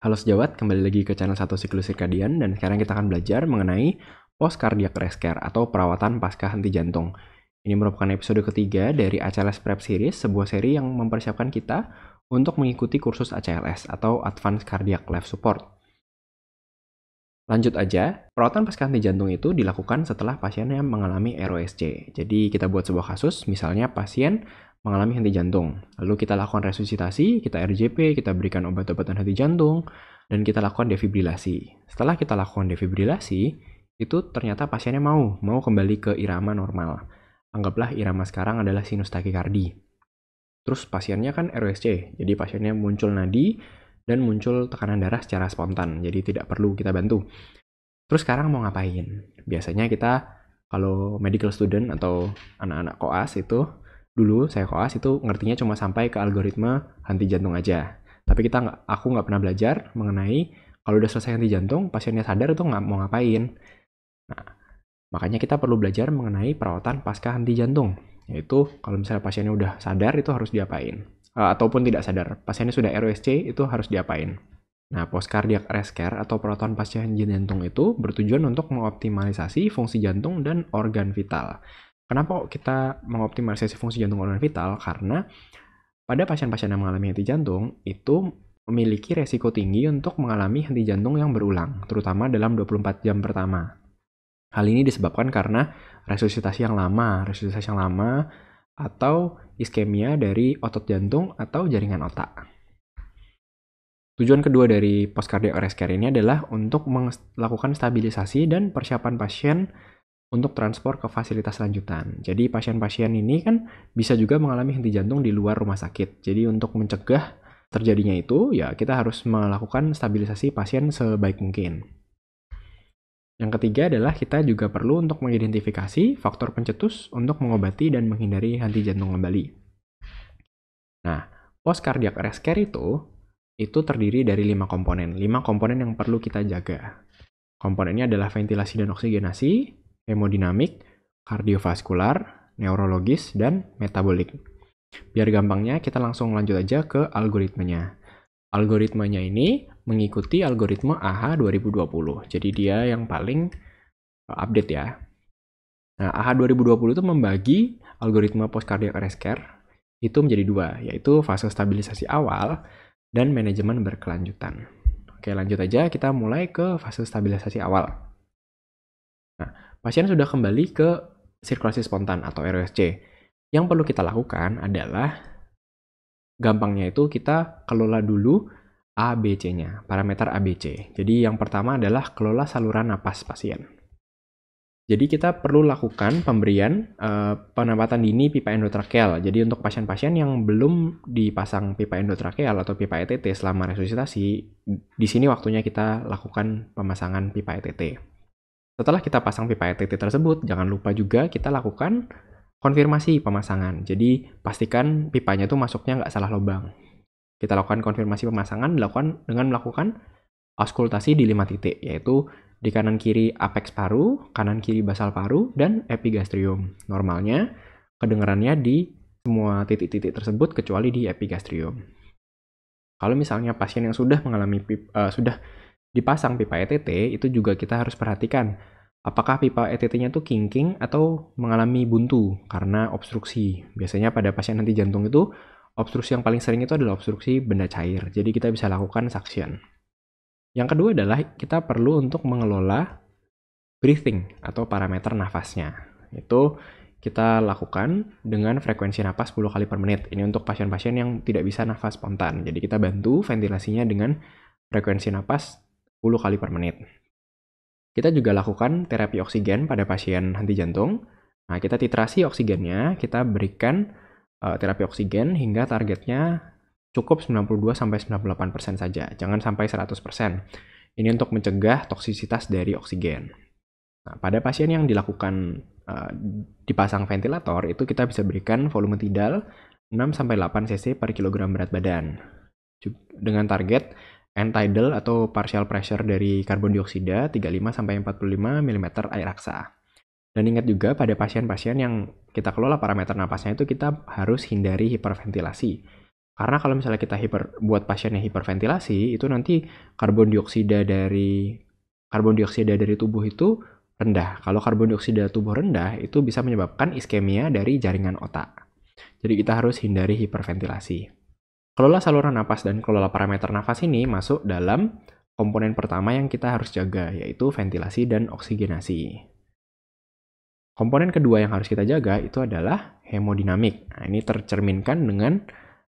Halo sejawat, kembali lagi ke channel 1 Siklus Sirkadian dan sekarang kita akan belajar mengenai post cardiac arrest care atau perawatan pasca henti jantung. Ini merupakan episode ketiga dari ACLS Prep Series, sebuah seri yang mempersiapkan kita untuk mengikuti kursus ACLS atau Advanced Cardiac Life Support. Lanjut aja, perawatan pasca henti jantung itu dilakukan setelah pasiennya mengalami ROSC. Jadi kita buat sebuah kasus, misalnya pasien mengalami henti jantung. Lalu kita lakukan resusitasi, kita RJP, kita berikan obat-obatan henti jantung, dan kita lakukan defibrilasi. Setelah kita lakukan defibrilasi, itu ternyata pasiennya mau kembali ke irama normal. Anggaplah irama sekarang adalah sinus takikardi. Terus pasiennya kan ROSC, jadi pasiennya muncul nadi dan muncul tekanan darah secara spontan, jadi tidak perlu kita bantu. Terus sekarang mau ngapain? Biasanya kita kalau medical student atau anak-anak koas itu, dulu saya koas itu ngertinya cuma sampai ke algoritma henti jantung aja. Tapi aku nggak pernah belajar mengenai kalau udah selesai henti jantung, pasiennya sadar itu nggak mau ngapain. Nah, makanya kita perlu belajar mengenai perawatan pasca henti jantung. Yaitu kalau misalnya pasiennya udah sadar itu harus diapain. Ataupun tidak sadar, pasiennya sudah ROSC itu harus diapain. Nah, post cardiac arrest care atau perawatan pasca henti jantung itu bertujuan untuk mengoptimalisasi fungsi jantung dan organ vital. Kenapa kita mengoptimalisasi fungsi jantung organ vital? Karena pada pasien-pasien yang mengalami henti jantung itu memiliki resiko tinggi untuk mengalami henti jantung yang berulang, terutama dalam 24 jam pertama. Hal ini disebabkan karena resusitasi yang lama atau iskemia dari otot jantung atau jaringan otak. Tujuan kedua dari post cardiac arrest care ini adalah untuk melakukan stabilisasi dan persiapan pasien untuk transport ke fasilitas lanjutan. Jadi pasien-pasien ini kan bisa juga mengalami henti jantung di luar rumah sakit. Jadi untuk mencegah terjadinya itu, ya kita harus melakukan stabilisasi pasien sebaik mungkin. Yang ketiga adalah kita juga perlu untuk mengidentifikasi faktor pencetus untuk mengobati dan menghindari henti jantung kembali. Nah, post cardiac arrest care itu terdiri dari 5 komponen. 5 komponen yang perlu kita jaga. Komponennya adalah ventilasi dan oksigenasi, hemodinamik, kardiovaskular, neurologis, dan metabolik. Biar gampangnya, kita langsung lanjut aja ke algoritmanya. Algoritmanya ini mengikuti algoritma AHA 2020. Jadi dia yang paling update ya. Nah, AHA 2020 itu membagi algoritma post cardiac arrest care itu menjadi 2, yaitu fase stabilisasi awal dan manajemen berkelanjutan. Oke, lanjut aja, kita mulai ke fase stabilisasi awal. Nah, pasien sudah kembali ke sirkulasi spontan atau ROSC. Yang perlu kita lakukan adalah, gampangnya itu kita kelola dulu ABC-nya, parameter ABC. Jadi yang pertama adalah kelola saluran napas pasien. Jadi kita perlu lakukan pemberian penempatan dini pipa endotrakeal. Jadi untuk pasien-pasien yang belum dipasang pipa endotrakeal atau pipa ETT selama resusitasi, di sini waktunya kita lakukan pemasangan pipa ETT. Setelah kita pasang pipa ETT tersebut, jangan lupa juga kita lakukan konfirmasi pemasangan. Jadi pastikan pipanya itu masuknya nggak salah lubang. Kita lakukan konfirmasi pemasangan dengan melakukan auskultasi di 5 titik, yaitu di kanan kiri apex paru, kanan kiri basal paru, dan epigastrium. Normalnya kedengarannya di semua titik-titik tersebut kecuali di epigastrium. Kalau misalnya pasien yang sudah sudah dipasang pipa ETT, itu juga kita harus perhatikan apakah pipa ETT-nya tuh kinking atau mengalami buntu karena obstruksi. Biasanya pada pasien henti jantung itu obstruksi yang paling sering itu adalah obstruksi benda cair. Jadi kita bisa lakukan suction. Yang kedua adalah kita perlu untuk mengelola breathing atau parameter nafasnya. Itu kita lakukan dengan frekuensi nafas 10 kali per menit. Ini untuk pasien-pasien yang tidak bisa nafas spontan. Jadi kita bantu ventilasinya dengan frekuensi nafas 10 kali per menit. Kita juga lakukan terapi oksigen pada pasien henti jantung. Nah, kita titrasi oksigennya, kita berikan terapi oksigen hingga targetnya cukup 92-98% saja, jangan sampai 100%. Ini untuk mencegah toksisitas dari oksigen. Nah, pada pasien yang dipasang ventilator, itu kita bisa berikan volume tidal 6-8 cc per kilogram berat badan. Dengan target end-tidal atau partial pressure dari karbon dioksida 35-45 mm air raksa. Dan ingat juga pada pasien-pasien yang kita kelola parameter napasnya itu kita harus hindari hiperventilasi. Karena kalau misalnya kita buat pasiennya hiperventilasi, itu nanti karbon dioksida dari tubuh itu rendah. Kalau karbon dioksida tubuh rendah, itu bisa menyebabkan iskemia dari jaringan otak. Jadi kita harus hindari hiperventilasi. Kelola saluran napas dan kelola parameter nafas ini masuk dalam komponen pertama yang kita harus jaga, yaitu ventilasi dan oksigenasi. Komponen kedua yang harus kita jaga itu adalah hemodinamik. Nah, ini tercerminkan dengan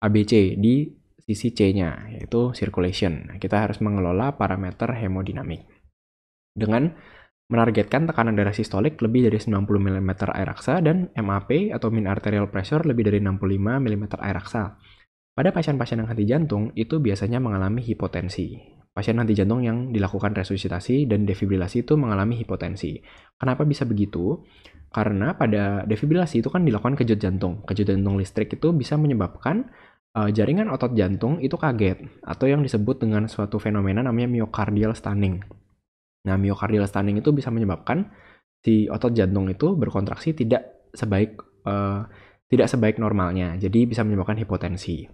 ABC di sisi C-nya, yaitu circulation. Nah, kita harus mengelola parameter hemodinamik dengan menargetkan tekanan darah sistolik lebih dari 90 mm air raksa dan MAP atau mean arterial pressure lebih dari 65 mm air raksa. Pada pasien-pasien yang henti jantung, itu biasanya mengalami hipotensi. Pasien henti jantung yang dilakukan resusitasi dan defibrilasi itu mengalami hipotensi. Kenapa bisa begitu? Karena pada defibrilasi itu kan dilakukan kejut jantung. Kejut jantung listrik itu bisa menyebabkan jaringan otot jantung itu kaget, atau yang disebut dengan suatu fenomena namanya myocardial stunning. Nah, myocardial stunning itu bisa menyebabkan si otot jantung itu berkontraksi tidak sebaik normalnya, jadi bisa menyebabkan hipotensi.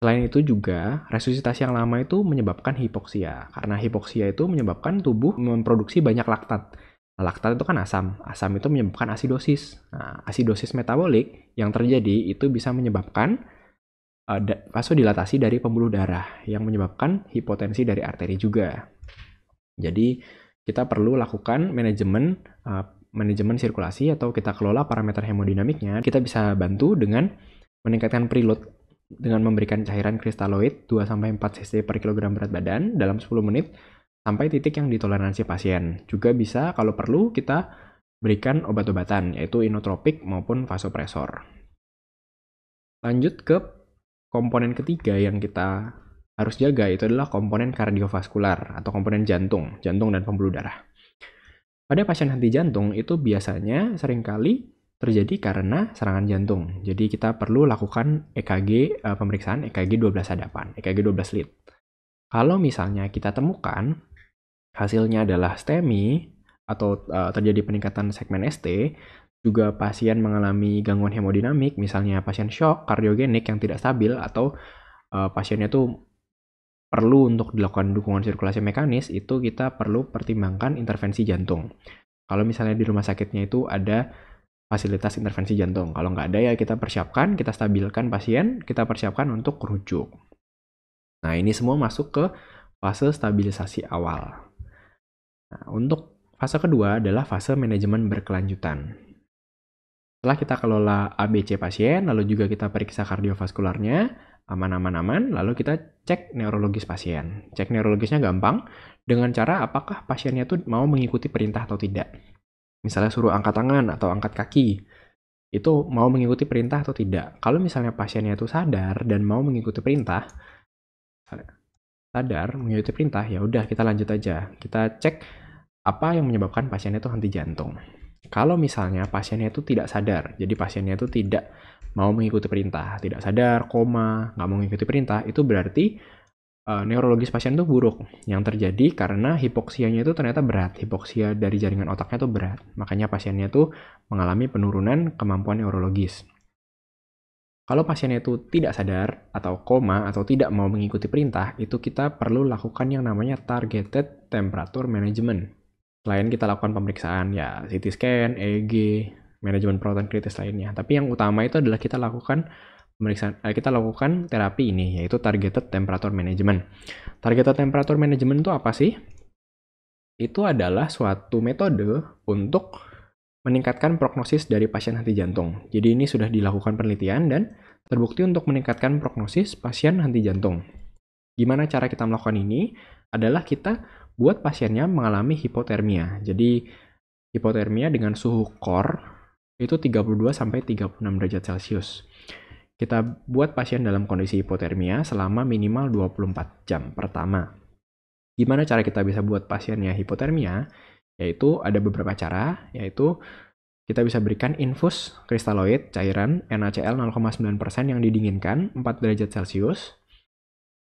Selain itu juga, resusitasi yang lama itu menyebabkan hipoksia, karena hipoksia itu menyebabkan tubuh memproduksi banyak laktat. Nah, laktat itu kan asam. Asam itu menyebabkan asidosis. Nah, asidosis metabolik yang terjadi itu bisa menyebabkan vasodilatasi dari pembuluh darah yang menyebabkan hipotensi dari arteri juga. Jadi kita perlu lakukan manajemen sirkulasi atau kita kelola parameter hemodinamiknya. Kita bisa bantu dengan meningkatkan preload dengan memberikan cairan kristaloid 2-4 cc per kilogram berat badan dalam 10 menit sampai titik yang ditoleransi pasien. Juga bisa kalau perlu kita berikan obat-obatan yaitu inotropik maupun vasopresor. Lanjut ke komponen ketiga yang kita harus jaga itu adalah komponen kardiovaskular atau komponen jantung dan pembuluh darah. Pada pasien henti jantung itu biasanya seringkali terjadi karena serangan jantung. Jadi kita perlu lakukan EKG, pemeriksaan EKG 12 hadapan, EKG 12 lead. Kalau misalnya kita temukan hasilnya adalah STEMI atau terjadi peningkatan segmen ST, juga pasien mengalami gangguan hemodinamik, misalnya pasien shock kardiogenik yang tidak stabil atau pasiennya itu perlu untuk dilakukan dukungan sirkulasi mekanis, itu kita perlu pertimbangkan intervensi jantung. Kalau misalnya di rumah sakitnya itu ada fasilitas intervensi jantung. Kalau nggak ada ya kita persiapkan, kita stabilkan pasien, kita persiapkan untuk rujuk. Nah, ini semua masuk ke fase stabilisasi awal. Nah, untuk fase kedua adalah fase manajemen berkelanjutan. Setelah kita kelola ABC pasien, lalu juga kita periksa kardiovaskularnya, aman-aman, lalu kita cek neurologis pasien. Cek neurologisnya gampang, dengan cara apakah pasiennya tuh mau mengikuti perintah atau tidak. Misalnya suruh angkat tangan atau angkat kaki, itu mau mengikuti perintah atau tidak. Kalau misalnya pasiennya itu sadar dan mau mengikuti perintah, ya udah kita lanjut aja. Kita cek apa yang menyebabkan pasiennya itu henti jantung. Kalau misalnya pasiennya itu tidak sadar, jadi pasiennya itu tidak mau mengikuti perintah, tidak sadar, koma, nggak mau mengikuti perintah, itu berarti neurologis pasien itu buruk. Yang terjadi karena hipoksianya itu ternyata berat. Hipoksia dari jaringan otaknya itu berat. Makanya pasiennya itu mengalami penurunan kemampuan neurologis. Kalau pasiennya itu tidak sadar atau koma atau tidak mau mengikuti perintah, itu kita perlu lakukan yang namanya targeted temperature management. Selain kita lakukan pemeriksaan ya CT scan, EEG, manajemen perawatan kritis lainnya. Tapi yang utama itu adalah kita lakukan terapi ini, yaitu targeted temperature management. Targeted temperature management itu apa sih? Itu adalah suatu metode untuk meningkatkan prognosis dari pasien henti jantung. Jadi ini sudah dilakukan penelitian dan terbukti untuk meningkatkan prognosis pasien henti jantung. Gimana cara kita melakukan ini? Adalah kita buat pasiennya mengalami hipotermia. Jadi hipotermia dengan suhu core itu 32-36 derajat Celcius. Kita buat pasien dalam kondisi hipotermia selama minimal 24 jam pertama. Gimana cara kita bisa buat pasiennya hipotermia? Yaitu ada beberapa cara, yaitu kita bisa berikan infus kristaloid cairan NaCl 0,9% yang didinginkan 4 derajat Celcius.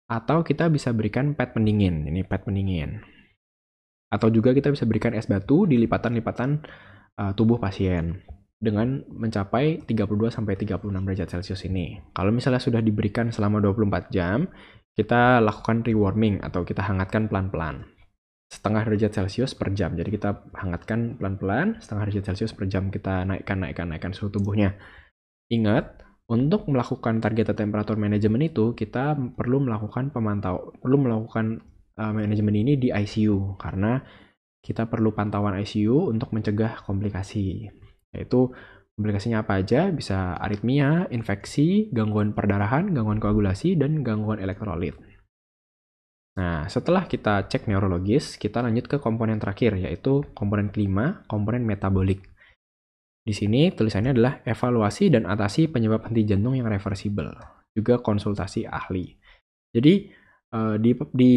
Atau kita bisa berikan pad pendingin, ini pad pendingin. Atau juga kita bisa berikan es batu di lipatan-lipatan tubuh pasien. dengan mencapai 32-36 derajat Celcius ini. Kalau misalnya sudah diberikan selama 24 jam, kita lakukan rewarming atau kita hangatkan pelan-pelan. Setengah derajat Celcius per jam. Jadi kita hangatkan pelan-pelan, setengah derajat Celcius per jam kita naikkan suhu tubuhnya. Ingat, untuk melakukan target temperatur management itu, kita perlu melakukan manajemen ini di ICU, karena kita perlu pantauan ICU untuk mencegah komplikasi. Yaitu komplikasinya apa aja? Bisa aritmia, infeksi, gangguan perdarahan, gangguan koagulasi, dan gangguan elektrolit. Nah, setelah kita cek neurologis, kita lanjut ke komponen terakhir, yaitu komponen kelima, komponen metabolik. Di sini tulisannya adalah evaluasi dan atasi penyebab henti jantung yang reversibel, juga konsultasi ahli. Jadi, di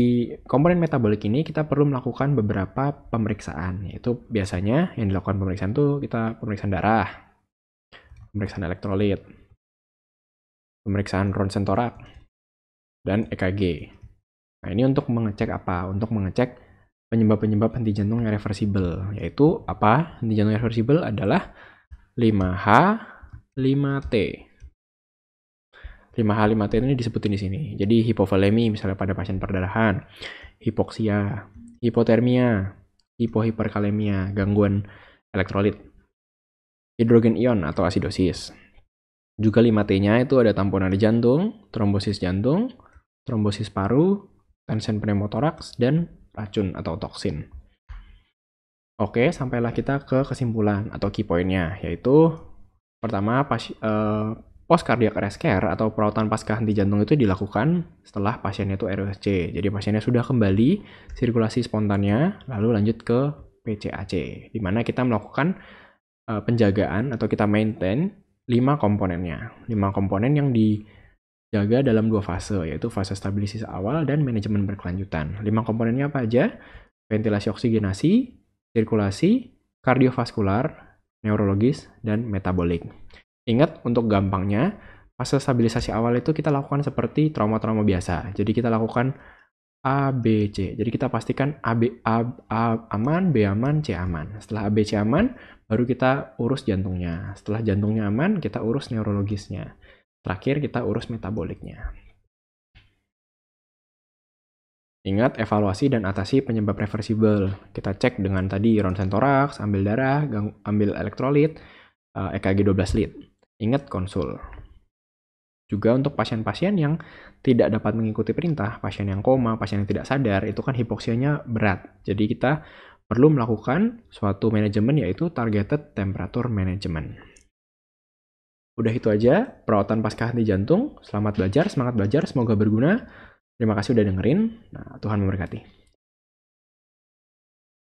komponen metabolik ini kita perlu melakukan beberapa pemeriksaan, yaitu biasanya yang dilakukan pemeriksaan itu kita pemeriksaan darah, pemeriksaan elektrolit, pemeriksaan ronsen torak, dan EKG. Nah, ini untuk mengecek apa? Untuk mengecek penyebab-penyebab henti jantung yang reversibel, yaitu apa? Henti jantung yang reversibel adalah 5H, 5T. 5H, 5T ini disebutin di sini. Jadi hipovolemi misalnya pada pasien perdarahan, hipoksia, hipotermia, hipohiperkalemia, gangguan elektrolit, hidrogen ion atau asidosis. Juga 5T-nya itu ada tamponade jantung, trombosis paru, tensen pneumotoraks, dan racun atau toksin. Oke, sampailah kita ke kesimpulan atau key point-nya, yaitu pertama, post cardiac arrest care atau perawatan pasca henti jantung itu dilakukan setelah pasiennya itu RUSC. Jadi pasiennya sudah kembali sirkulasi spontannya, lalu lanjut ke PCAC, di mana kita melakukan penjagaan atau kita maintain 5 komponennya. 5 komponen yang dijaga dalam 2 fase, yaitu fase stabilisasi awal dan manajemen berkelanjutan. 5 komponennya apa aja? Ventilasi oksigenasi, sirkulasi, kardiovaskular, neurologis, dan metabolik. Ingat, untuk gampangnya, fase stabilisasi awal itu kita lakukan seperti trauma-trauma biasa. Jadi kita lakukan A, B, C. Jadi kita pastikan A aman, B aman, C aman. Setelah A, B, C aman, baru kita urus jantungnya. Setelah jantungnya aman, kita urus neurologisnya. Terakhir, kita urus metaboliknya. Ingat, evaluasi dan atasi penyebab reversibel. Kita cek dengan tadi ronsen toraks, ambil darah, ambil elektrolit, EKG 12 lead. Ingat, konsul. Juga untuk pasien-pasien yang tidak dapat mengikuti perintah, pasien yang koma, pasien yang tidak sadar, itu kan hipoksianya berat. Jadi kita perlu melakukan suatu manajemen, yaitu targeted temperature management. Udah itu aja perawatan pasca henti jantung. Selamat belajar, semangat belajar, semoga berguna. Terima kasih udah dengerin. Nah, Tuhan memberkati.